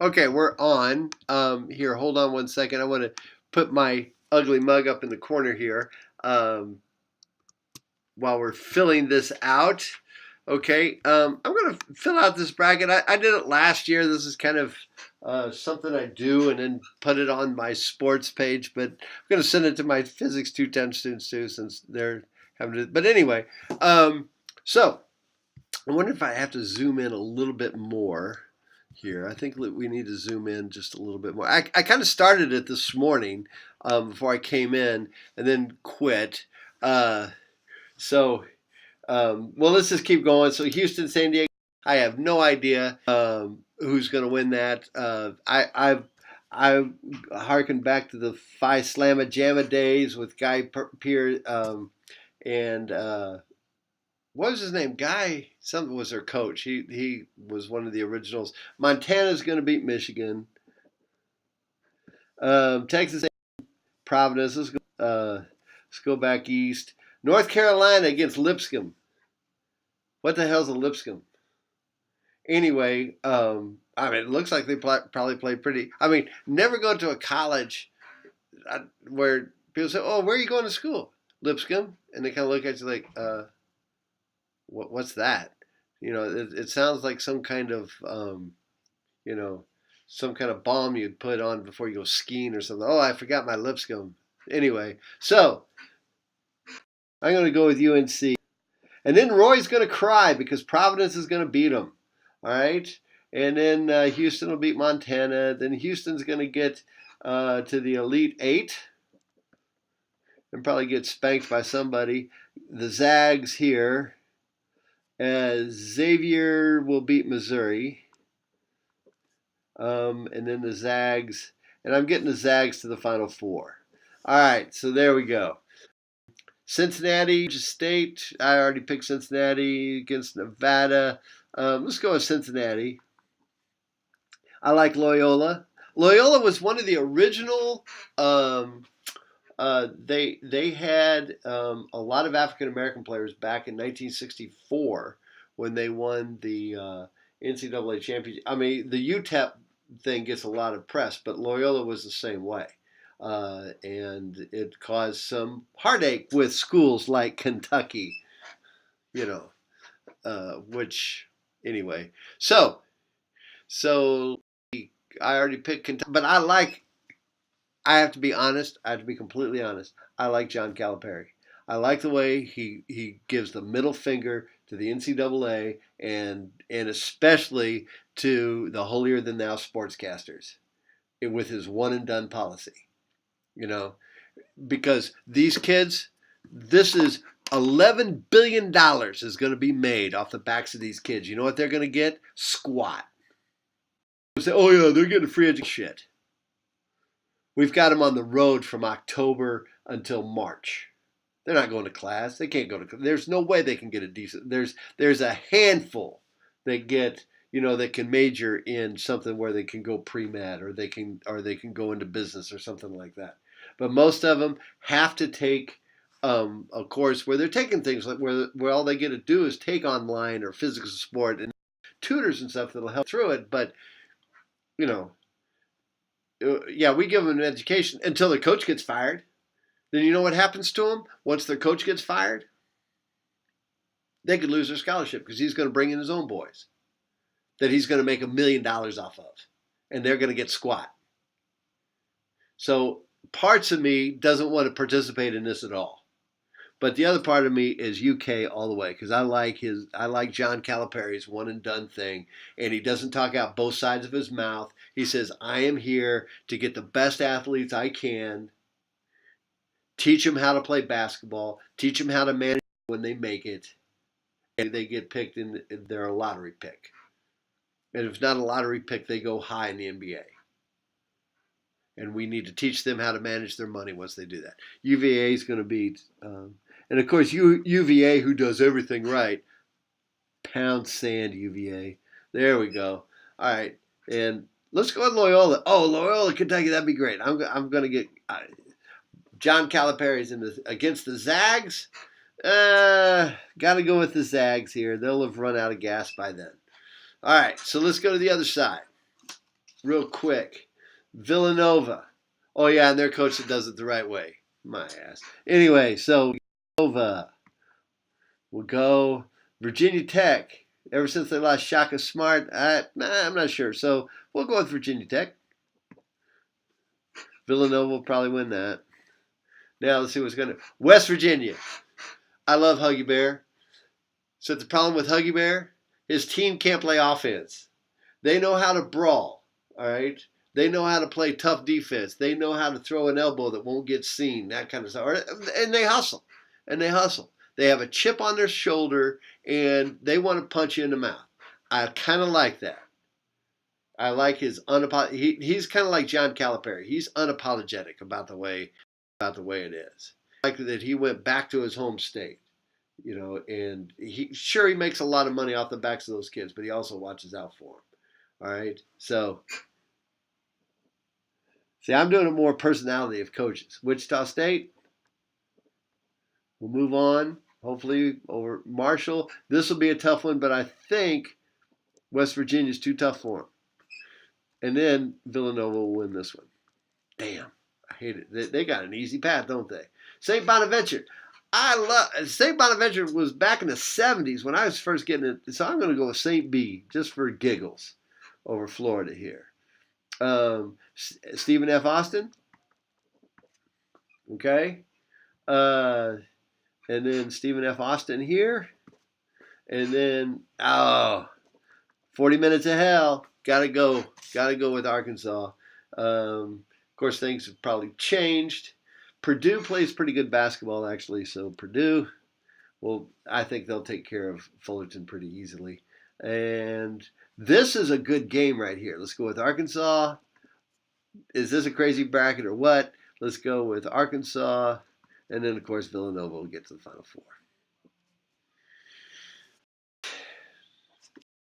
Okay, we're on. Here, hold on one second. I want to put my ugly mug up in the corner here um, while we're filling this out. Okay, I'm going to fill out this bracket. I did it last year. This is kind of something I do and then put it on my sports page, but I'm going to send it to my Physics 210 students too since they're having to. But anyway, so I wonder if I have to zoom in a little bit more here. I think we need to zoom in just a little bit more. I kind of started it this morning before I came in and then quit. Uh, well, let's just keep going. So Houston, San Diego, I have no idea who's going to win that. I harken back to the Phi Slamma Jamma days with Guy Pearce and what was his name? Guy something was their coach. He was one of the originals. Montana's going to beat Michigan. Texas, Providence. Let's go back east. North Carolina against Lipscomb. What the hell's a Lipscomb? Anyway, I mean, it looks like they probably play pretty. I mean, never go to a college where people say, "Oh, where are you going to school?" Lipscomb, and they kind of look at you like, what's that? It sounds like some kind of, you know, some kind of balm you'd put on before you go skiing or something. Oh, I forgot my Lipscomb. Anyway, so I'm going to go with UNC. And then Roy's going to cry because Providence is going to beat him. All right. And then Houston will beat Montana. Then Houston's going to get to the Elite Eight and probably get spanked by somebody. The Zags here. Xavier will beat Missouri. And then the Zags. And I'm getting the Zags to the Final Four. All right. So there we go. Cincinnati State. I already picked Cincinnati against Nevada. Let's go with Cincinnati. I like Loyola. Loyola was one of the original. They had a lot of African American players back in 1964 when they won the NCAA championship. I mean, the UTEP thing gets a lot of press, but Loyola was the same way. And it caused some heartache with schools like Kentucky, you know, which anyway. So I already picked Kentucky, but I have to be honest. I have to be completely honest. I like John Calipari. I like the way he gives the middle finger to the NCAA and especially to the holier than thou sportscasters with his one and done policy. You know, because these kids, this is $11 billion is going to be made off the backs of these kids. You know what they're going to get? Squat. Say, oh yeah, they're getting free education. Shit. We've got them on the road from October until March. They're not going to class. They can't go to. There's no way they can get a decent. There's a handful that get that can major in something where they can go pre-med or they can go into business or something like that. But most of them have to take a course where they're taking things like where all they get to do is take online or physical sport and tutors and stuff that'll help through it. But you know, yeah, we give them an education until their coach gets fired. Then you know what happens to them once their coach gets fired? They could lose their scholarship because he's going to bring in his own boys that he's going to make $1 million off of, and they're going to get squat. So parts of me doesn't want to participate in this at all. But the other part of me is UK all the way because I like John Calipari's one and done thing, and he doesn't talk out both sides of his mouth. He says, "I am here to get the best athletes I can, teach them how to play basketball, teach them how to manage when they make it, and they get picked in. They're a lottery pick, and if it's not a lottery pick, they go high in the NBA." And we need to teach them how to manage their money once they do that. UVA is going to beat, and of course UVA, who does everything right. Pound sand, UVA. There we go. All right, and let's go with Loyola. Oh, Loyola, Kentucky, that'd be great. I'm going to get John Calipari's against the Zags. Got to go with the Zags here. They'll have run out of gas by then. All right, so let's go to the other side. real quick. Villanova. Oh, yeah, and their coach that does it the right way. My ass. Anyway, so Villanova will go. Virginia Tech. Ever since they lost Shaka Smart, I'm not sure. So we'll go with Virginia Tech. Villanova will probably win that. Now let's see what's going to. West Virginia. I love Huggy Bear. So the problem with Huggy Bear, his team can't play offense. They know how to brawl, all right? They know how to play tough defense. They know how to throw an elbow that won't get seen, that kind of stuff. And they hustle. And they hustle. They have a chip on their shoulder, and they want to punch you in the mouth. I kind of like that. I like his he's kind of like John Calipari. He's unapologetic about the way it is. I like that he went back to his home state. And he makes a lot of money off the backs of those kids, but he also watches out for them. All right, so see, I'm doing a more personality of coaches. Wichita State. We'll move on. Hopefully over Marshall. This will be a tough one, but I think West Virginia's too tough for them. And then Villanova will win this one. Damn, I hate it. They got an easy path, don't they? St. Bonaventure. St. Bonaventure was back in the 70s when I was first getting it. So I'm going to go with St. B just for giggles over Florida here. Stephen F. Austin. Okay. And then Stephen F. Austin here. And then, 40 minutes of hell. Gotta go with Arkansas. Of course, things have probably changed. Purdue plays pretty good basketball, actually. So Purdue, well, I think they'll take care of Fullerton pretty easily. And this is a good game right here. Let's go with Arkansas. Is this a crazy bracket or what? Let's go with Arkansas. And then, of course, Villanova will get to the Final Four.